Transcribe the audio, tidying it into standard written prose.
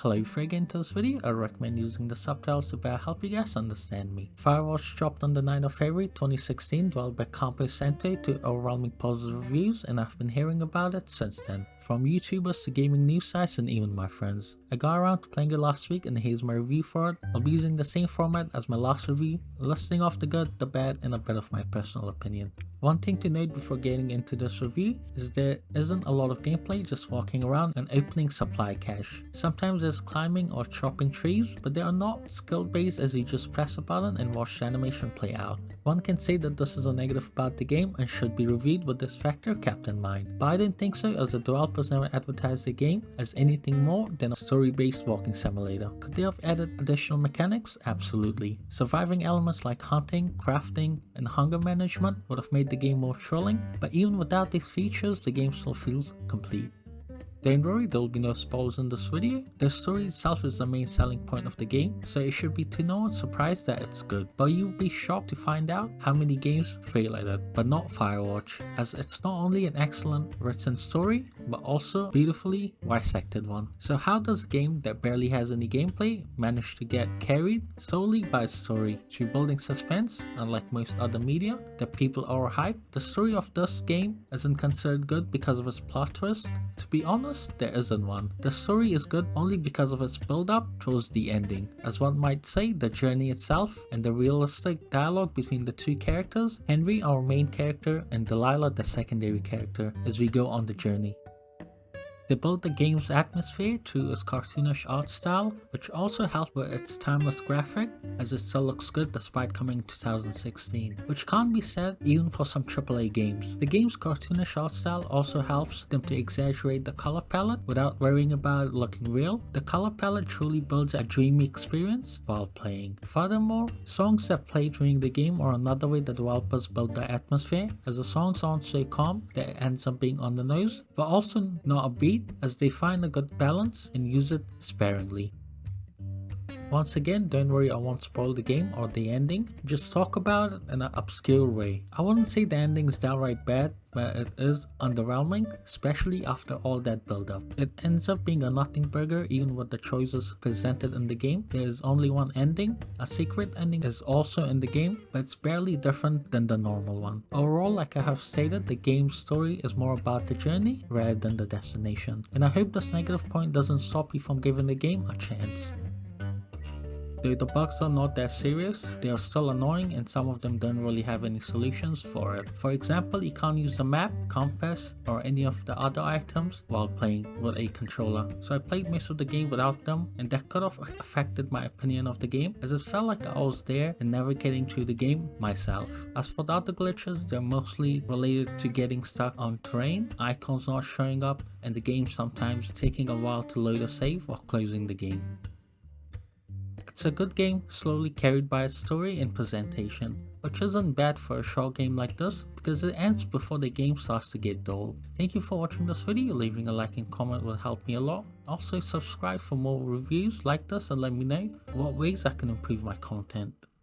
Hello, before I get into this video, I recommend using the subtitles to better help you guys understand me. Firewatch dropped on the 9th of February 2016, developed by Campo Santo to overwhelming positive reviews, and I've been hearing about it since then, from YouTubers to gaming news sites and even my friends. I got around to playing it last week and here's my review for it. I'll be using the same format as my last review, listing off the good, the bad, and a bit of my personal opinion. One thing to note before getting into this review is there isn't a lot of gameplay just walking around and opening supply cache. Sometimes there's climbing or chopping trees, but they are not skill based as you just press a button and watch the animation play out. One can say that this is a negative about the game and should be reviewed with this factor kept in mind. But I didn't think so, as the developers never advertised the game as anything more than a story-based walking simulator. Could they have added additional mechanics? Absolutely. Surviving elements like hunting, crafting, and hunger management would have made the game more thrilling, but even without these features, the game still feels complete. Don't worry, there will be no spoilers in this video. The story itself is the main selling point of the game, so it should be to no one's surprise that it's good. But you'll be shocked to find out how many games fail at it, but not Firewatch, as it's not only an excellent written story, but also a beautifully dissected one. So how does a game that barely has any gameplay manage to get carried solely by its story? Through building suspense, unlike most other media that people overhype, the story of this game isn't considered good because of its plot twist. To be honest, there isn't one. The story is good only because of its build-up towards the ending. As one might say, the journey itself and the realistic dialogue between the two characters, Henry our main character and Delilah the secondary character, as we go on the journey. They built the game's atmosphere through its cartoonish art style, which also helps with its timeless graphic, as it still looks good despite coming in 2016, which can't be said even for some AAA games. The game's cartoonish art style also helps them to exaggerate the color palette without worrying about it looking real. The color palette truly builds a dreamy experience while playing. Furthermore, songs that play during the game are another way the developers build the atmosphere, as the songs aren't so calm that it ends up being on the nose, but also not upbeat, as they find a good balance and use it sparingly. Once again, don't worry, I won't spoil the game or the ending, just talk about it in an obscure way. I wouldn't say the ending is downright bad, but it is underwhelming, especially after all that build up. It ends up being a nothing burger even with the choices presented in the game. There is only one ending. A secret ending is also in the game, but it's barely different than the normal one. Overall, like I have stated, the game's story is more about the journey rather than the destination. And I hope this negative point doesn't stop you from giving the game a chance. Though the bugs are not that serious, they are still annoying and some of them don't really have any solutions for it. For example, you can't use the map, compass, or any of the other items while playing with a controller. So I played most of the game without them, and that could have affected my opinion of the game, as it felt like I was there and navigating through the game myself. As for the other glitches, they're mostly related to getting stuck on terrain, icons not showing up, and the game sometimes taking a while to load a save or closing the game. It's a good game, slowly carried by its story and presentation, which isn't bad for a short game like this, because it ends before the game starts to get dull. Thank you for watching this video. Leaving a like and comment will help me a lot. Also subscribe for more reviews like this and let me know what ways I can improve my content.